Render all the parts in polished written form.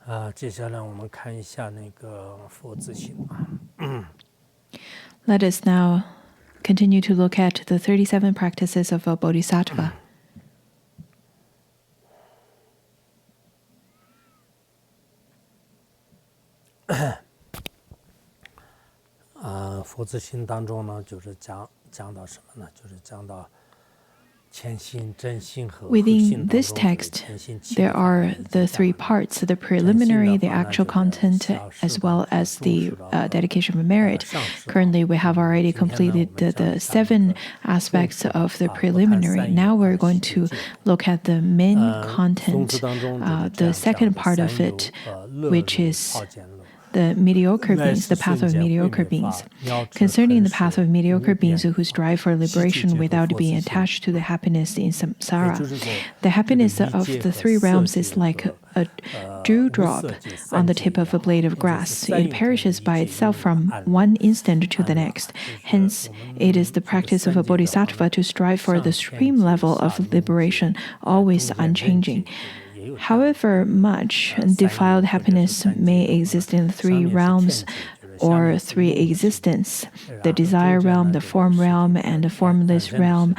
Let us now continue to look at the 37 practices of a Bodhisattva. Within this text, there are the three parts, the preliminary, the actual content, as well as the dedication of merit. Currently, we have already completed the 7 aspects of the preliminary. Now we're going to look at the main content, the second part of it, which is the mediocre beings, the path of mediocre beings. Concerning the path of mediocre beings who strive for liberation without being attached to the happiness in samsara, the happiness of the 3 realms is like a dewdrop on the tip of a blade of grass. It perishes by itself from one instant to the next. Hence, it is the practice of a bodhisattva to strive for the supreme level of liberation, always unchanging. However much defiled happiness may exist in the 3 realms or 3 existence, the desire realm, the form realm, and the formless realm,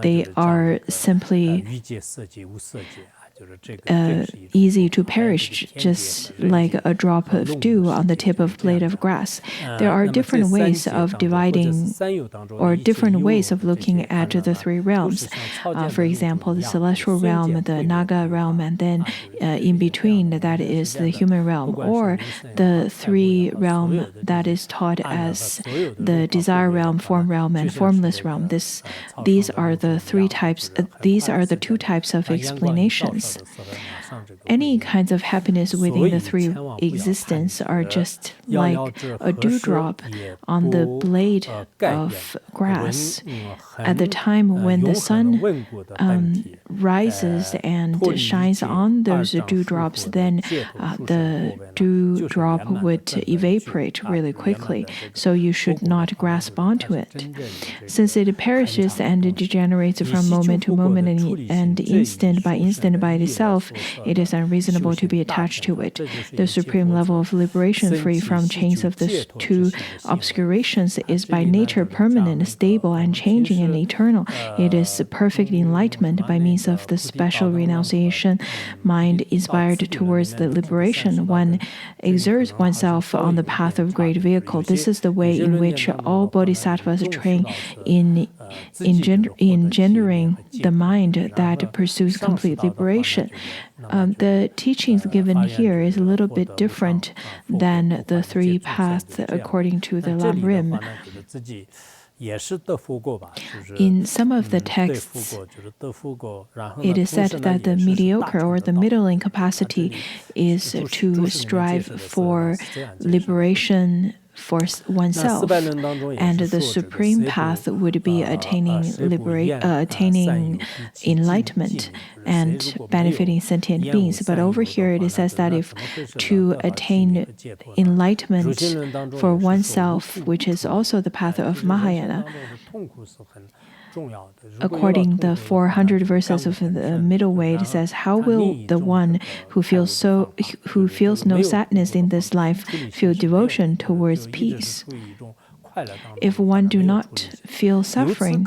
they are simply easy to perish, just like a drop of dew on the tip of blade of grass. There are different ways of dividing or different ways of looking at the 3 realms. For example, the celestial realm, the Naga realm, and then in between, that is the human realm, or the 3 realm that is taught as the desire realm, form realm, and formless realm. These are the 3 types. These are the 2 types of explanations. Any kinds of happiness within the 3 existence are just like a dewdrop on the blade of grass. At the time when the sun rises and shines on those dewdrops, then the dewdrop would evaporate really quickly, so you should not grasp onto it. Since it perishes and degenerates from moment to moment and instant by itself, it is unreasonable to be attached to it. The supreme level of liberation, free from chains of the 2 obscurations, is by nature permanent, stable, unchanging, and eternal. It is perfect enlightenment by means of the special renunciation mind inspired towards the liberation. One exerts oneself on the path of great vehicle. This is the way in which all bodhisattvas train in engendering the mind that pursues complete liberation. The teachings given here is a little bit different than the 3 paths according to the Lam Rim. In some of the texts, it is said that the mediocre or the middling capacity is to strive for liberation for oneself, and the supreme path would be attaining enlightenment and benefiting sentient beings. But over here it says that if to attain enlightenment for oneself, which is also the path of Mahayana, according the 400 verses of the middle way, it says, how will the one who feels no sadness in this life feel devotion towards peace? If one do not feel suffering,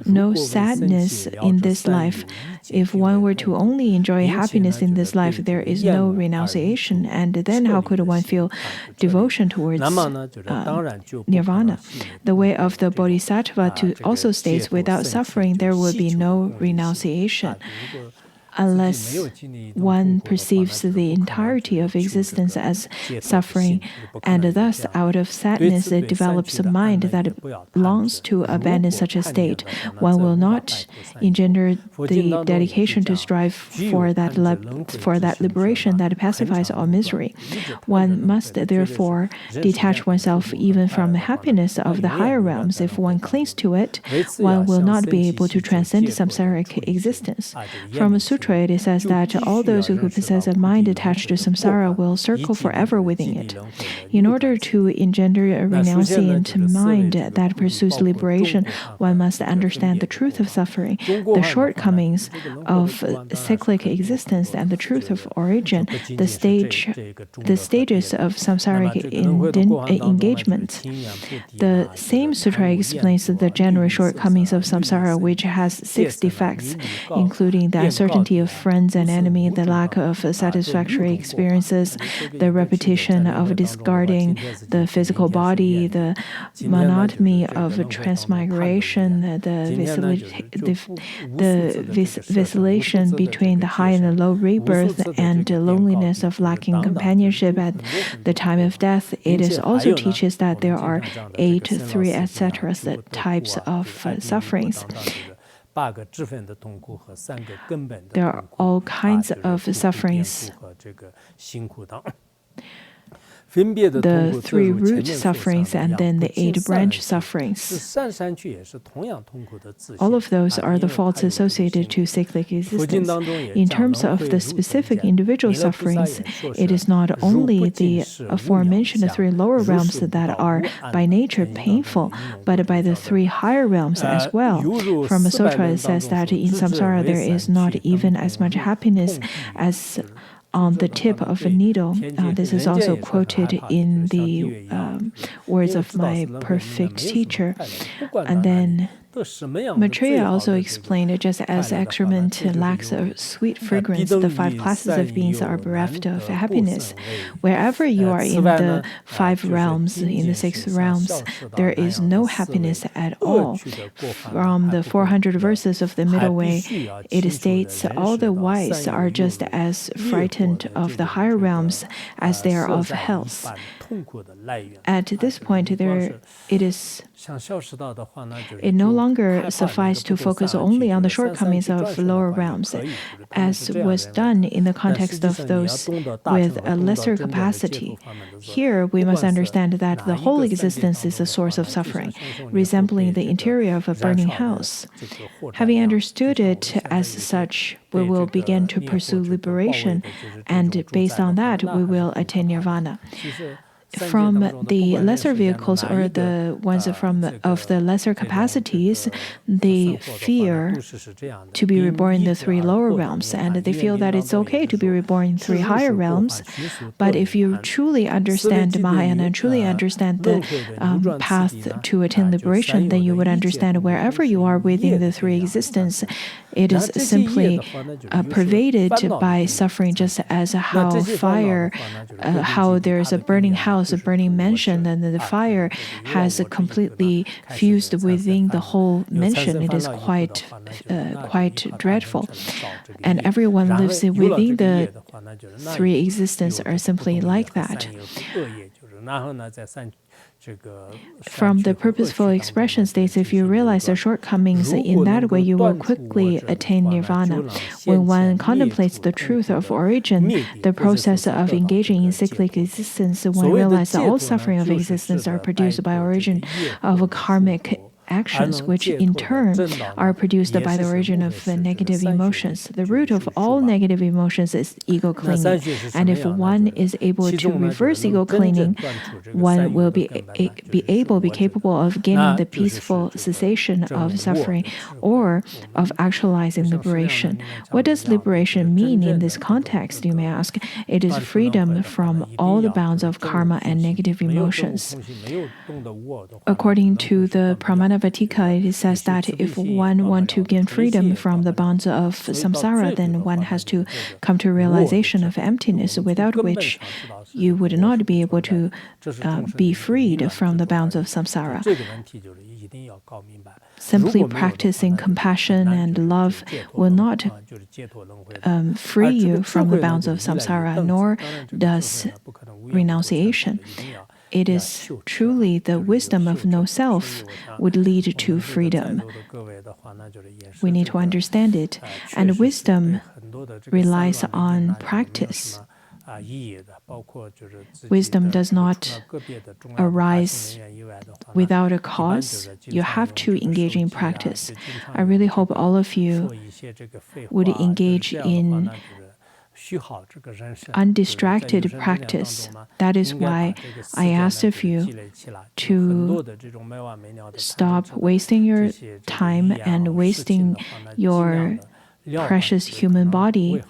no sadness in this life, if one were to only enjoy happiness in this life, there is no renunciation, and then how could one feel devotion towards nirvana? The way of the bodhisattva also states, without suffering there will be no renunciation. Unless one perceives the entirety of existence as suffering, and thus out of sadness it develops a mind that longs to abandon such a state, one will not engender the dedication to strive for that liberation that pacifies all misery. One must therefore detach oneself even from the happiness of the higher realms. If one clings to it, one will not be able to transcend samsaric existence. From a sutra Sutra, it says that all those who possess a mind attached to samsara will circle forever within it. In order to engender a renunciant mind that pursues liberation, one must understand the truth of suffering, the shortcomings of cyclic existence, and the truth of origin, the stages of samsaric engagement. The same sutra explains the general shortcomings of samsara, which has 6 defects, including the uncertainty of friends and enemy, the lack of satisfactory experiences, the repetition of discarding the physical body, the monotony of transmigration, the vacillation between the high and the low rebirth, and the loneliness of lacking companionship at the time of death. It also teaches that there are 8, 3, etc. types of sufferings. There are all kinds of sufferings. The 3 root sufferings and then the 8 branch sufferings. All of those are the faults associated to cyclic existence. In terms of the specific individual sufferings, it is not only the aforementioned 3 lower realms that are by nature painful, but by the 3 higher realms as well. From a sutra, it says that in samsara there is not even as much happiness as on the tip of a needle. This is also quoted in the words of my perfect teacher. And then Maitreya also explained, just as excrement lacks a sweet fragrance, the 5 classes of beings are bereft of happiness. Wherever you are in the 5 realms, in the 6 realms, there is no happiness at all. From the 400 verses of the Middle Way, it states, all the wise are just as frightened of the higher realms as they are of health. At this point, it no longer suffices to focus only on the shortcomings of lower realms, as was done in the context of those with a lesser capacity. Here, we must understand that the whole existence is a source of suffering, resembling the interior of a burning house. Having understood it as such, we will begin to pursue liberation, and based on that, we will attain nirvana. From the lesser vehicles or the ones of the lesser capacities, they fear to be reborn in the 3 lower realms, and they feel that it's okay to be reborn in 3 higher realms. But if you truly understand Mahayana and truly understand the path to attain liberation, then you would understand wherever you are within the 3 existence, it is simply pervaded by suffering, just as how fire, how there's a burning house, a burning mansion, and the fire has completely fused within the whole mansion. It is quite dreadful. And everyone lives within the 3 existences are simply like that. From the purposeful expression states, if you realize the shortcomings in that way, you will quickly attain nirvana. When one contemplates the truth of origin, the process of engaging in cyclic existence, one realizes that all suffering of existence are produced by origin of karmic actions, which in turn are produced by the origin of negative emotions. The root of all negative emotions is ego clinging, and if one is able to reverse ego clinging, one will be capable of gaining the peaceful cessation of suffering or of actualizing liberation. What does liberation mean in this context, you may ask? It is freedom from all the bounds of karma and negative emotions. According to the Pramana Vatika, it says that if one wants to gain freedom from the bonds of samsara, then one has to come to a realization of emptiness, without which you would not be able to be freed from the bounds of samsara. Simply practicing compassion and love will not free you from the bounds of samsara, nor does renunciation. It is truly the wisdom of no self would lead to freedom. We need to understand it. And wisdom relies on practice. Wisdom does not arise without a cause. You have to engage in practice. I really hope all of you would engage in undistracted practice. That is why I asked of you to stop wasting your time and wasting your precious human body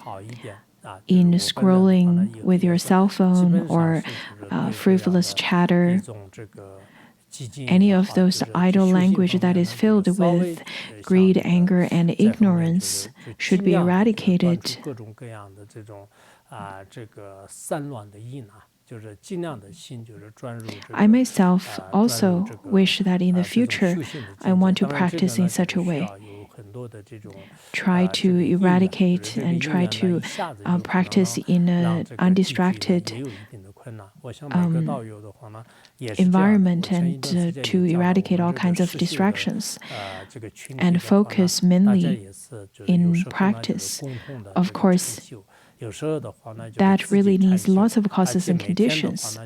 in scrolling with your cell phone or frivolous chatter. Any of those idle language that is filled with greed, anger, and ignorance should be eradicated. I myself also wish that in the future I want to practice in such a way. Try to eradicate and try to practice in an undistracted environment and to eradicate all kinds of distractions and focus mainly in practice. Of course, that really needs lots of causes and conditions.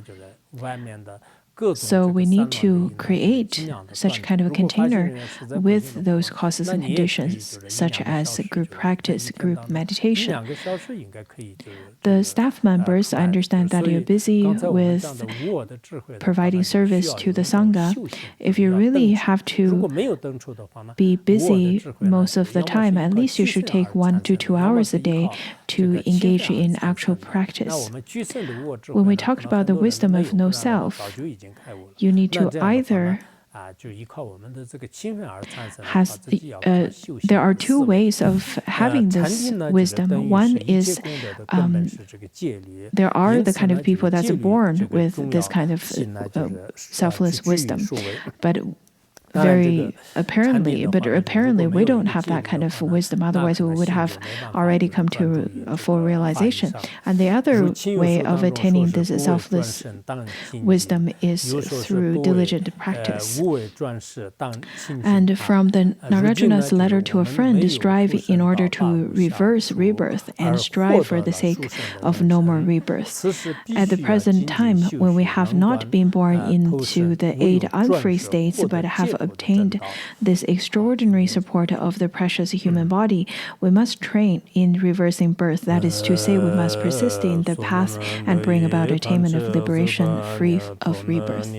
So we need to create such kind of a container with those causes and conditions, such as group practice, group meditation. The staff members, I understand that you're busy with providing service to the Sangha. If you really have to be busy most of the time, at least you should take 1 to 2 hours a day to engage in actual practice. When we talked about the wisdom of no self, you need to either there are two ways of having this wisdom. One is there are the kind of people that's born with this kind of selfless wisdom, but apparently we don't have that kind of wisdom. Otherwise, we would have already come to a full realization. And the other way of attaining this selfless wisdom is through diligent practice. And from the Nagarjuna's letter to a friend, strive in order to reverse rebirth and strive for the sake of no more rebirth. At the present time, when we have not been born into the 8 unfree states, but have obtained this extraordinary support of the precious human body, we must train in reversing birth. That is to say, we must persist in the path and bring about attainment of liberation free of rebirth.